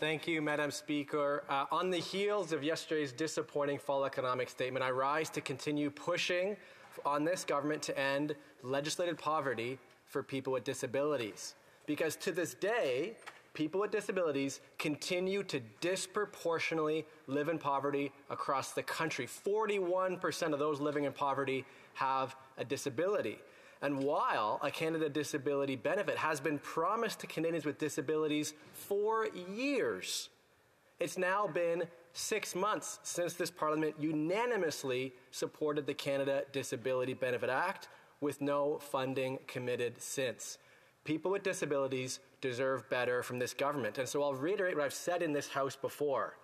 Thank you, Madam Speaker. On the heels of yesterday's disappointing fall economic statement, I rise to continue pushing on this government to end legislated poverty for people with disabilities. Because to this day, people with disabilities continue to disproportionately live in poverty across the country. 41% of those living in poverty have a disability. And while a Canada Disability benefit has been promised to Canadians with disabilities for years, it's now been 6 months since this Parliament unanimously supported the Canada Disability Benefit Act, with no funding committed since. People with disabilities deserve better from this government. And so I'll reiterate what I've said in this House before.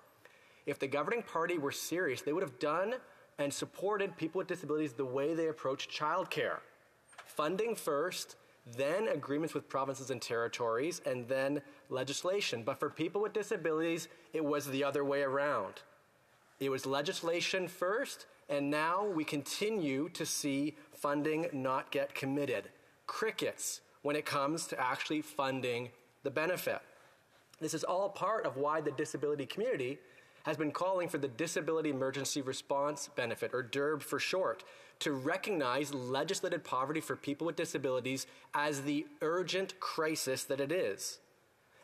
If the governing party were serious, they would have done and supported people with disabilities the way they approach childcare. Funding first, then agreements with provinces and territories, and then legislation. But for people with disabilities, it was the other way around. It was legislation first, and now we continue to see funding not get committed. Crickets when it comes to actually funding the benefit. This is all part of why the disability community has been calling for the Disability Emergency Response Benefit, or DERB for short, to recognize legislated poverty for people with disabilities as the urgent crisis that it is.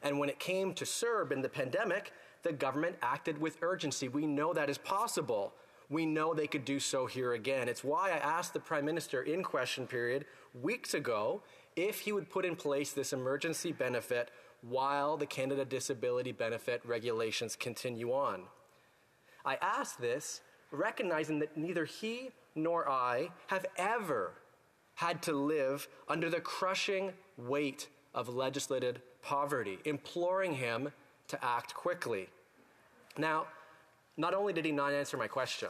And when it came to CERB in the pandemic, the government acted with urgency. We know that is possible. We know they could do so here again. It's why I asked the Prime Minister in question period weeks ago if he would put in place this emergency benefit while the Canada Disability Benefit regulations continue on. I ask this recognizing that neither he nor I have ever had to live under the crushing weight of legislated poverty, imploring him to act quickly. Now, not only did he not answer my question,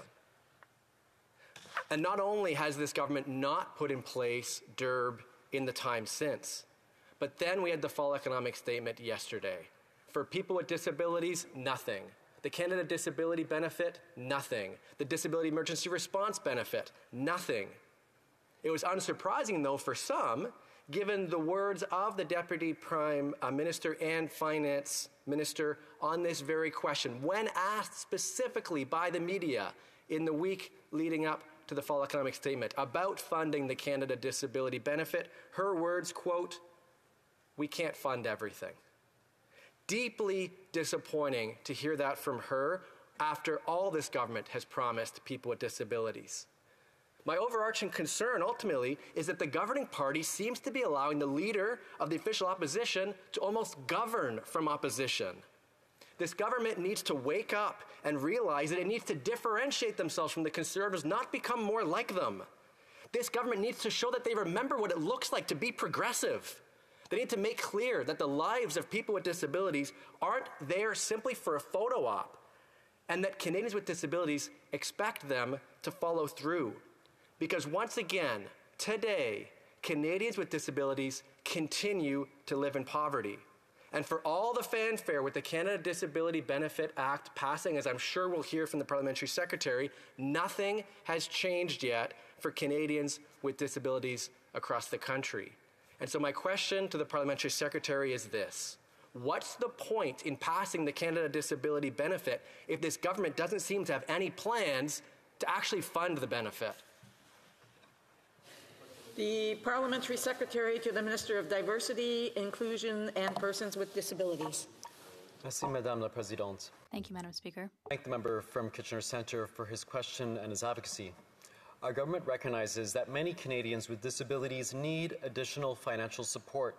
and not only has this government not put in place DERB in the time since, but then we had the fall economic statement yesterday. For people with disabilities, nothing. The Canada Disability Benefit, nothing. The Disability Emergency Response Benefit, nothing. It was unsurprising, though, for some, given the words of the Deputy Prime Minister and Finance Minister on this very question. When asked specifically by the media in the week leading up to the fall economic statement about funding the Canada Disability Benefit, her words, quote, "We can't fund everything." Deeply disappointing to hear that from her after all this government has promised people with disabilities. My overarching concern, ultimately, is that the governing party seems to be allowing the leader of the official opposition to almost govern from opposition. This government needs to wake up and realize that it needs to differentiate themselves from the Conservatives, not become more like them. This government needs to show that they remember what it looks like to be progressive. They need to make clear that the lives of people with disabilities aren't there simply for a photo op, and that Canadians with disabilities expect them to follow through. Because once again, today, Canadians with disabilities continue to live in poverty. And for all the fanfare with the Canada Disability Benefit Act passing, as I'm sure we'll hear from the Parliamentary Secretary, nothing has changed yet for Canadians with disabilities across the country. And so my question to the Parliamentary Secretary is this: what's the point in passing the Canada Disability Benefit if this government doesn't seem to have any plans to actually fund the benefit? The Parliamentary Secretary to the Minister of Diversity, Inclusion and Persons with Disabilities. Merci, Madame la Présidente. Thank you, Madam Speaker. I thank the member from Kitchener Centre for his question and his advocacy. Our government recognizes that many Canadians with disabilities need additional financial support,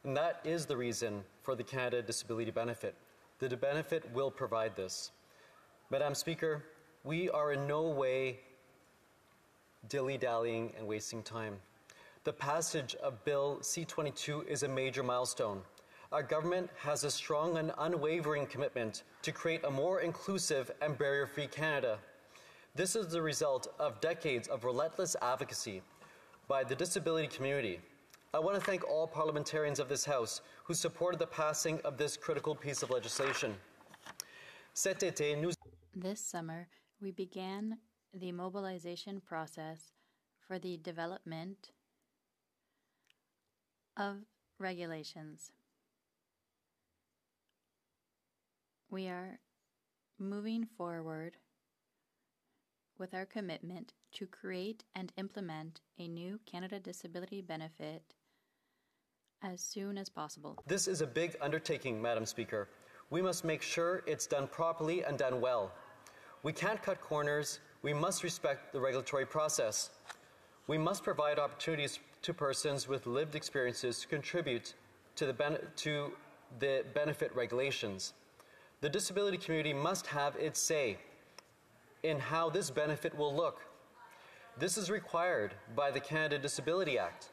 and that is the reason for the Canada Disability Benefit. The benefit will provide this. Madam Speaker, we are in no way dilly-dallying and wasting time. The passage of Bill C-22 is a major milestone. Our government has a strong and unwavering commitment to create a more inclusive and barrier-free Canada. This is the result of decades of relentless advocacy by the disability community. I want to thank all parliamentarians of this House who supported the passing of this critical piece of legislation. This summer, we began the mobilization process for the development of regulations. We are moving forward with our commitment to create and implement a new Canada Disability Benefit as soon as possible. This is a big undertaking, Madam Speaker. We must make sure it's done properly and done well. We can't cut corners. We must respect the regulatory process. We must provide opportunities to persons with lived experiences to contribute to the benefit regulations. The disability community must have its say in how this benefit will look. This is required by the Canada Disability Act.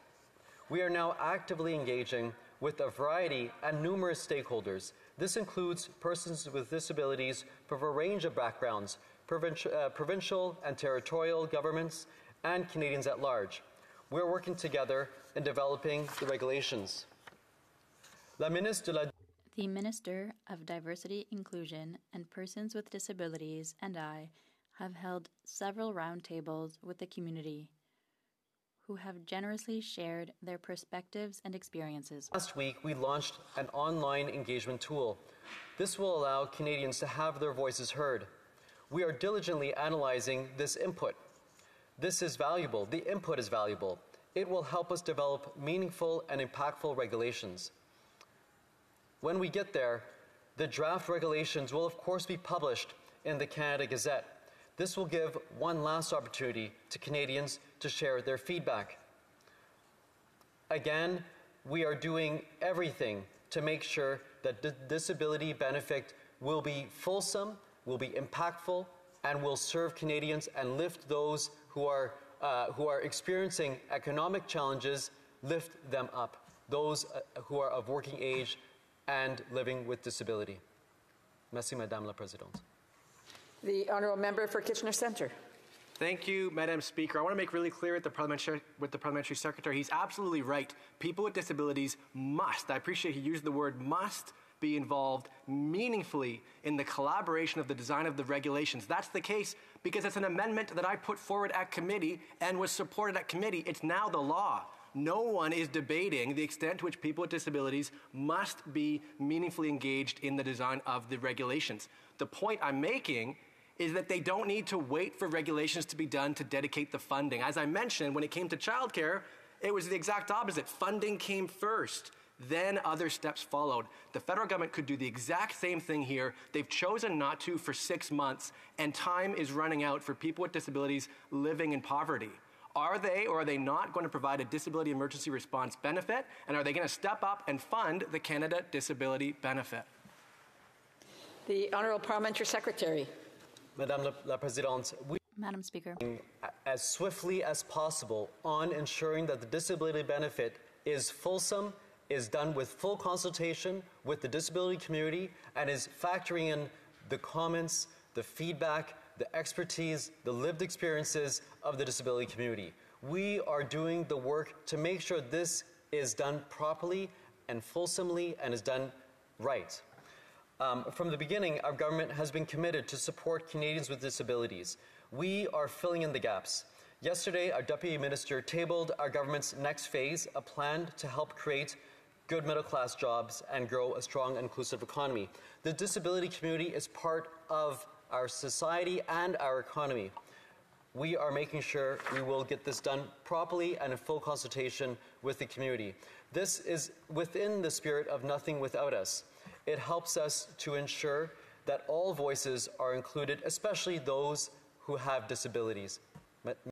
We are now actively engaging with a variety and numerous stakeholders. This includes persons with disabilities from a range of backgrounds, provincial and territorial governments, and Canadians at large. We're working together in developing the regulations. The Minister of Diversity, Inclusion, and Persons with Disabilities and I have held several roundtables with the community who have generously shared their perspectives and experiences. Last week, we launched an online engagement tool. This will allow Canadians to have their voices heard. We are diligently analyzing this input. This is valuable. The input is valuable. It will help us develop meaningful and impactful regulations. When we get there, the draft regulations will of course be published in the Canada Gazette. This will give one last opportunity to Canadians to share their feedback. Again, we are doing everything to make sure that the disability benefit will be fulsome, will be impactful, and will serve Canadians and lift those who are experiencing economic challenges, lift them up, those who are of working age and living with disability. Merci, Madame la Présidente. The Honourable Member for Kitchener Centre. Thank you, Madam Speaker. I want to make really clear with the Parliamentary Secretary, he's absolutely right. People with disabilities must, I appreciate he used the word must, be involved meaningfully in the collaboration of the design of the regulations. That's the case because it's an amendment that I put forward at committee and was supported at committee. It's now the law. No one is debating the extent to which people with disabilities must be meaningfully engaged in the design of the regulations. The point I'm making is that they don't need to wait for regulations to be done to dedicate the funding. As I mentioned, when it came to childcare, it was the exact opposite. Funding came first, then other steps followed. The federal government could do the exact same thing here. They've chosen not to for 6 months, and time is running out for people with disabilities living in poverty. Are they or are they not going to provide a disability emergency response benefit? And are they going to step up and fund the Canada Disability Benefit? The Honourable Parliamentary Secretary. Madame la Présidente, we Madam Speaker. as swiftly as possible on ensuring that the disability benefit is fulsome, is done with full consultation with the disability community, and is factoring in the comments, the feedback, the expertise, the lived experiences of the disability community. We are doing the work to make sure this is done properly and fulsomely and is done right. From the beginning, our government has been committed to support Canadians with disabilities. We are filling in the gaps. Yesterday, our Deputy Minister tabled our government's next phase, a plan to help create good middle-class jobs and grow a strong, inclusive economy. The disability community is part of our society and our economy. We are making sure we will get this done properly and in full consultation with the community. This is within the spirit of nothing without us. It helps us to ensure that all voices are included, especially those who have disabilities.